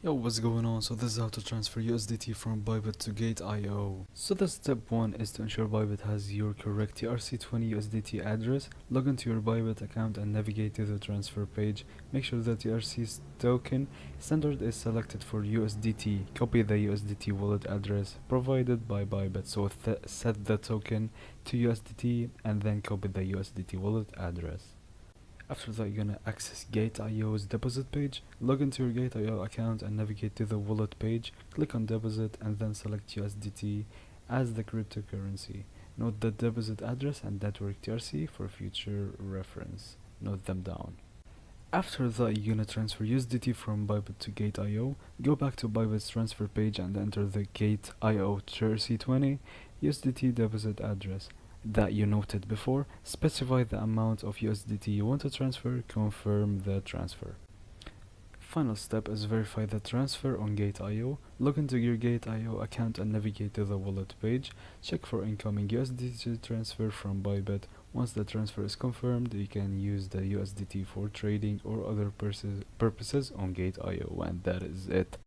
Yo, what's going on? So this is how to transfer USDT from Bybit to Gate.io. So the step 1 is to ensure Bybit has your correct TRC20 USDT address. Log into your Bybit account and navigate to the transfer page. Make sure the TRC token standard is selected for USDT. Copy the USDT wallet address provided by Bybit. So set the token to USDT and then copy the USDT wallet address. After that, you're gonna access Gate.io's deposit page. Log into your Gate.io account and navigate to the wallet page. Click on deposit and then select USDT as the cryptocurrency. Note the deposit address and network TRC for future reference. Note them down. After that, you're gonna transfer USDT from Bybit to Gate.io. Go back to Bybit's transfer page and enter the Gate.io TRC20 USDT deposit address that you noted before. Specify the amount of USDT you want to transfer, confirm the transfer. Final step is verify the transfer on Gate.io. Log into your Gate.io account and navigate to the wallet page. Check for incoming USDT transfer from Bybit. Once the transfer is confirmed, you can use the USDT for trading or other purposes on Gate.io, and that is it.